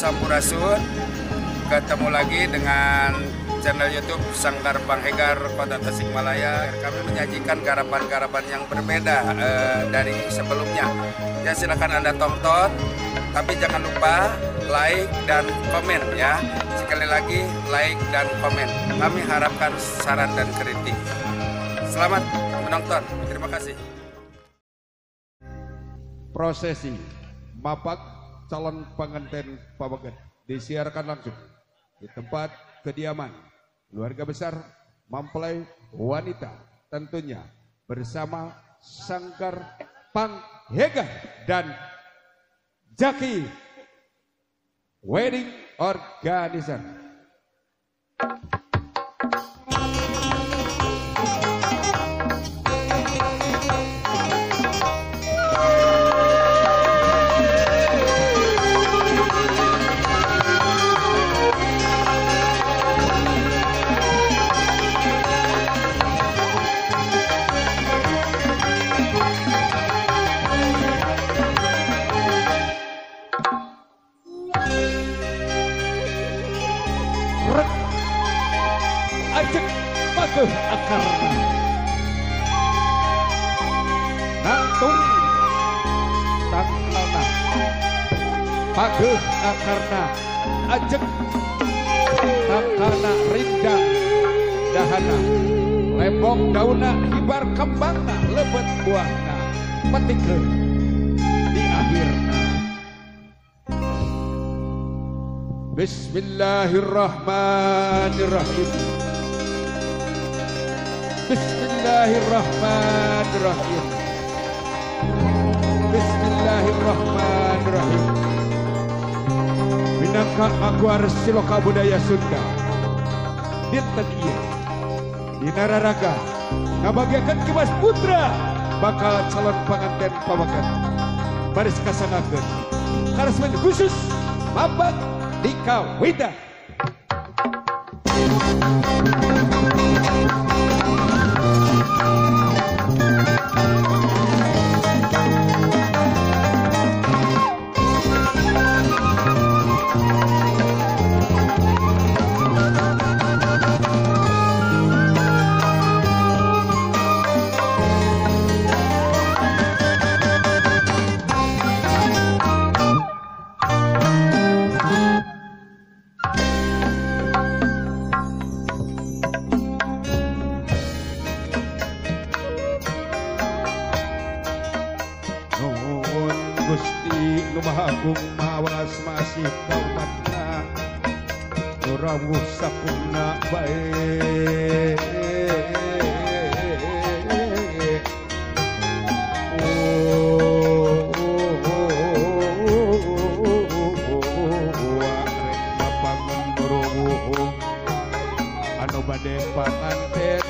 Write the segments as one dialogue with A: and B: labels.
A: Sampurasun, ketemu lagi dengan channel YouTube Sanggar Bang Hegar Kota Tasikmalaya. Kami menyajikan garapan-garapan yang berbeda dari sebelumnya. Ya silakan Anda tonton, tapi jangan lupa like dan komen ya. Sekali lagi like dan komen. Kami harapkan saran dan kritik. Selamat menonton. Terima kasih.
B: Prosesi mapak calon pengantin Pabagat disiarkan langsung di tempat kediaman keluarga besar mempelai wanita, tentunya bersama Sanggar Bang Hegar dan Jaki Wedding Organizer. Ajak pakuh akarna nantung tangkalna pakuh akarna ajak tangkalna rindang dahana lembong dauna hibar kembangna lebet buahna petikeun di akhirna. Bismillahirrahmanirrahim. Bismillahirrahmanirrahim. Bismillahirrahmanirrahim. Minangka Magwar Siloka Budaya Sunda dinten ieu dina raraga ngabagiakeun Kimas Putra bakal calon pengantin Pabagat baris kasangakeun karesmen khusus Mapak Dika Wida. Gusti Nu Maha Agung mawas masih kaumatna nurawuh sakumna bae papangun nurawuh anu bade panganten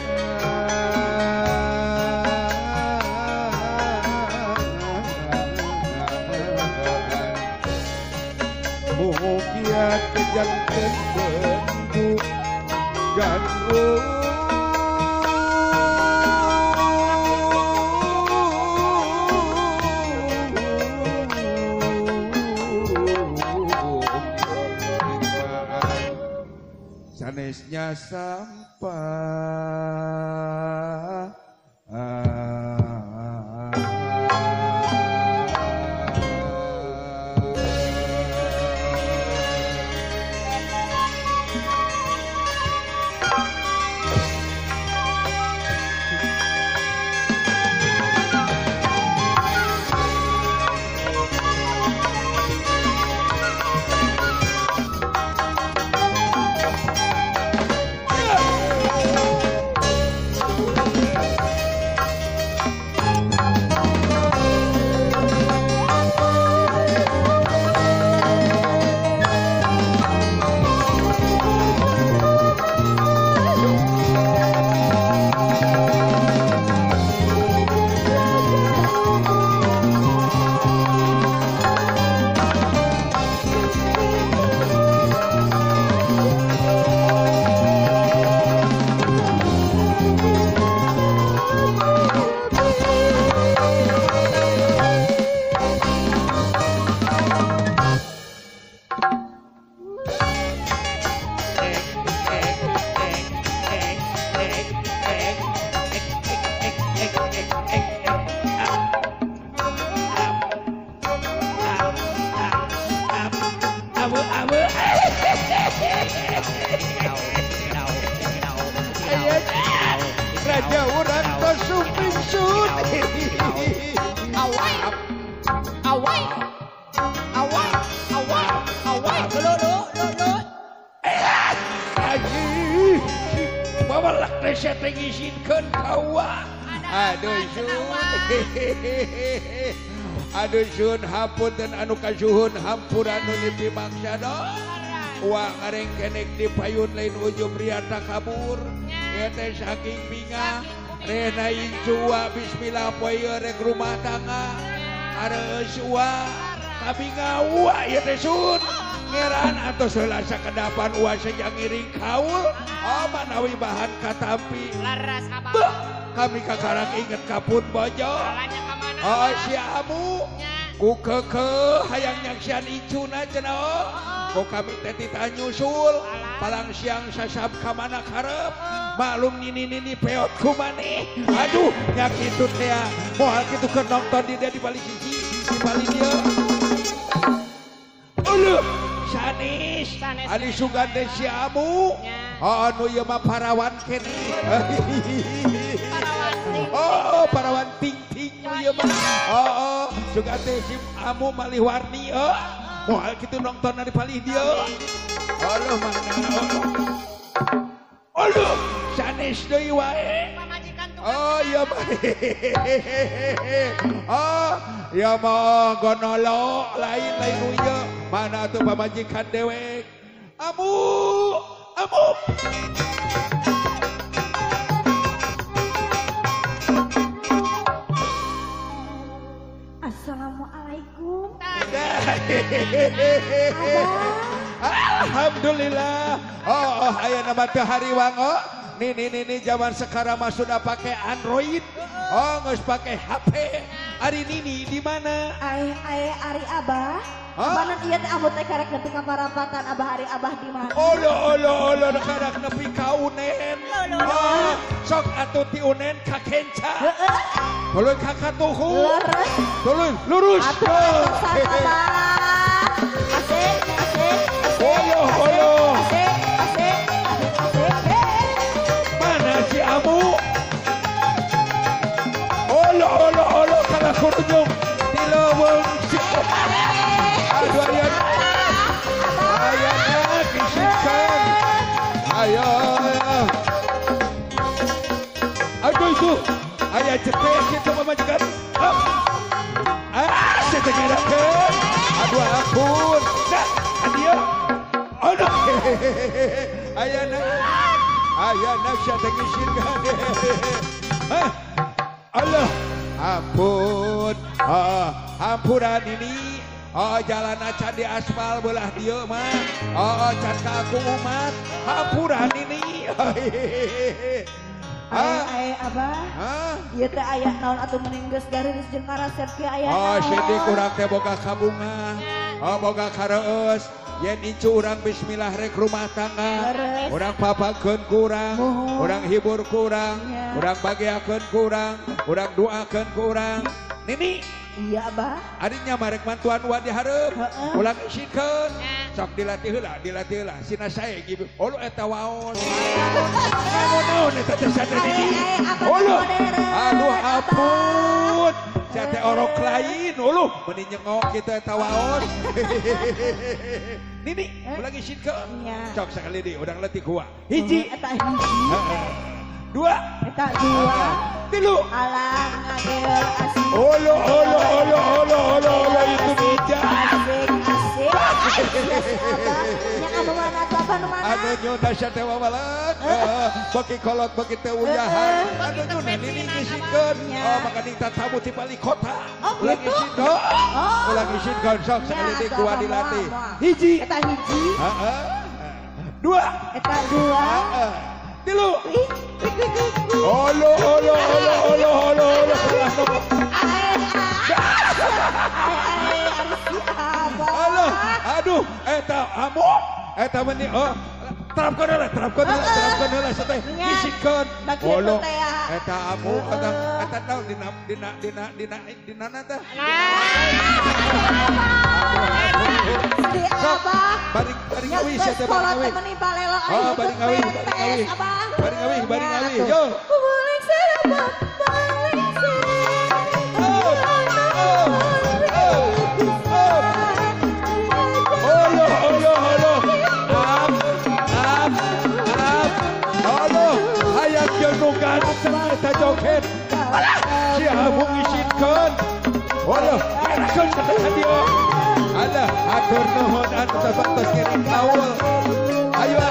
B: mugia kejangkeun bendu ganggu sanesnya sampah Sun.
C: Awai. Awai. Awai. Awai. Awai. Lu.
B: Aji. Bawa lak teh saya teh ngizinkeun kawa. Aduh Sun. Aduh Sun hapunten anu kasuhun hampura nu dipimaksana. Wah ngareng kenek di payun lain ujung riata kabur. Ya teh saking binga. Rena injua bismillah poe rek rumah tangga. Areus wa kabinga wa ya teh Sun. Ngeran atau selasa kedapan wa saja ngiring kaul. Oh manawi bahan katampi.
C: Laras abang.
B: Kami kakarak inget kapun bojo. Oh si Amu. Ku keke hayang nyaksian icuna cenah. Ku kami teh nyusul. Palang siang sasab kamana karep. Maklum nini peot ku maneh. Aduh nyakitu teh. Moal kitu keur nonton di balik sisi di balik dia. Uluh sanis. Ali sugande si Amu. Anu ieu mah parawan kene. Oh, parawan ting-ting ieu mah. Oh, sugande si Amu malih warni moal kitu nonton dari palih dia. Allah mana. Allah, sanes deui wae. Oh, iya mah. Oh, iya mah gonolo lain ieu. Mana tuh pamajikan dewek? Amu.
D: Assalamualaikum.
B: Alhamdulillah. Oh, aya nama teh hariwang Nih zaman sekarang mah sudah pakai Android. Oh, geus pakai HP. Ari Nini di mana?
D: Ari Abah. Mana ieu teh amut teh karek nepi ka parapatan Abah Ari Abah di mana?
B: Olo karek nepi ka Unen. Oh, sok atuh ti Unen ka Kenca. Tuluy ka Katuhu. Tuluy lurus.
D: Asik.
B: Olo.
D: Asik.
B: Mana si Amu? Olo kana kurunjung di leuweung si. Aduh ayana kisahkan. Ayo. Aduh itu. Aya cetek kitu pamajikan. Setengerakeun. Aduh ampun. Dah, adieu. Aduh. Ayana seteng ngisirkan. Allah. Ampun. Ampuran ini. Oh jalan acan di aspal belah dia mah. Oh can kaku umat. Hampuran ini.
D: Abah. Ieu teh aya naon atuh mending geus garis jeung karasep ke aya.
B: Oh sedi kurang teh boga kabunga. Oh boga kareus. Yen incu urang bismillah rek rumah tangga. Urang papakeun kurang. Urang hibur kurang. Urang bagiakeun kurang. Urang doakeun kurang. Nini.
D: Iya Abah.
B: Adinya marek mantuan wa di hareup. Ulang isikeun. Sok dilatih heula. Sina sae gitu. Ulu eta waos. Naon eta teh sadar ini. Ulu. Aduh ampun. Sia teh orok lain. Ulu meuni nyengok kitu eta waos. Nini, ulang isikeun. Sok sakali deui urang leutik hua. Hiji.
D: Eta hiji.
B: Dua.
D: Eta dua.
B: Tilu.
D: Alang ngagel asik.
B: Olo itu meja.
D: Asik. Nya anu mana tuh apa nu mana?
B: Anu nyuna teh wawalan. Bagi kolot bagi teh uyahan. Anu nyuna nini ngisikeun. Oh maka dita tamu ti balik kota. Ulang ngisikeun. Ulang ngisikeun sok sekali di kuah dilatih. Hiji.
D: Eta hiji.
B: Dua.
D: Eta dua.
B: Tilu. Olo. Halo, aduh, eta Amu, eta meni, terapkan heula sateh, isikeun. Olo, eta Amu, eta naon dina teh. Baring ngawi sateh baring ngawi. Baring ngawi. Yo.
D: Balik
B: ogen. Siapa mengizinkan? Waduh, action kata dia. Ada atur nuhun anu sabantos ngiring kaul. Ayo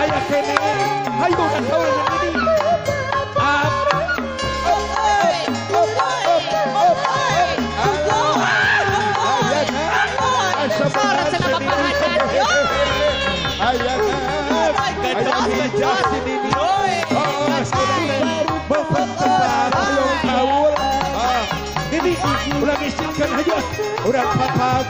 B: aya kene. Hayu dan kaul ini. Ini udah izinkan aja udah papag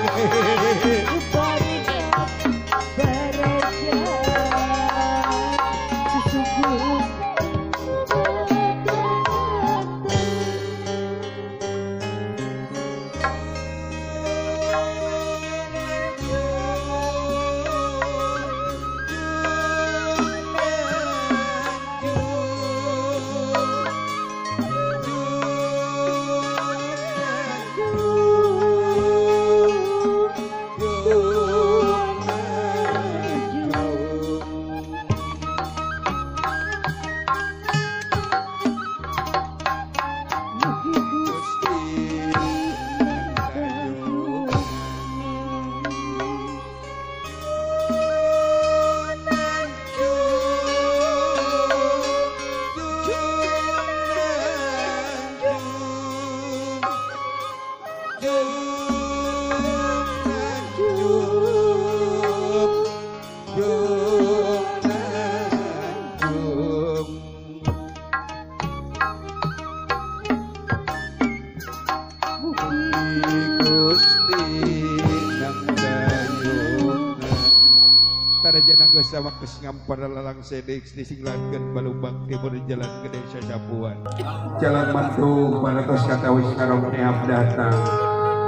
B: Tarajan anggeus sawakes ngampar lalang sedek disinglankeun balubang timur jalan gede Sasapuan. Jalan mantu parantos katawis karomneap datang.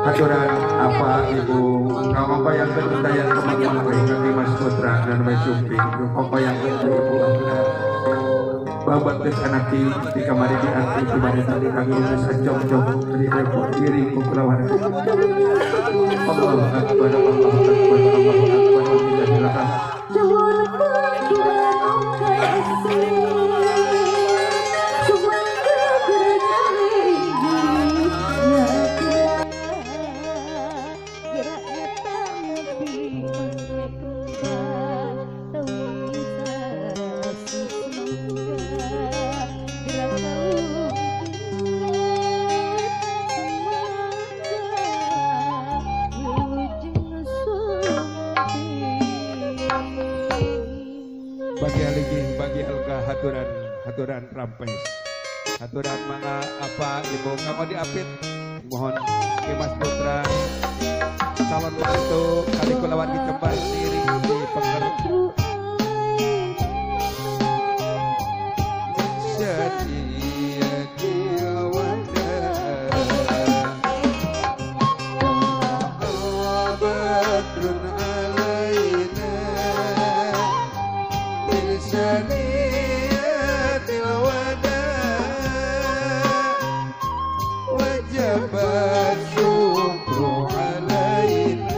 B: Haturan apa ibu ngombayangkeun utayan kemang-mang kami Mas Putra dan Mas Sumping ngombayangkeun ibu Abda. Babat teh anak di kamari di arti kembali tadi kami sajong-jong di repot diri kulawan. Allahu Akbar Allahu Akbar Allahu Akbar. Bagi Alga haturan rampes haturan mangga apa ibu nggak mau diapit mohon ke Mas Putra calon mantu kali kulawan di tempat diri di pengeru setia diwada badrun alaina saniyatil wada wajabat syukru alaina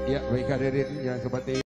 B: ya baik hadirin yang seperti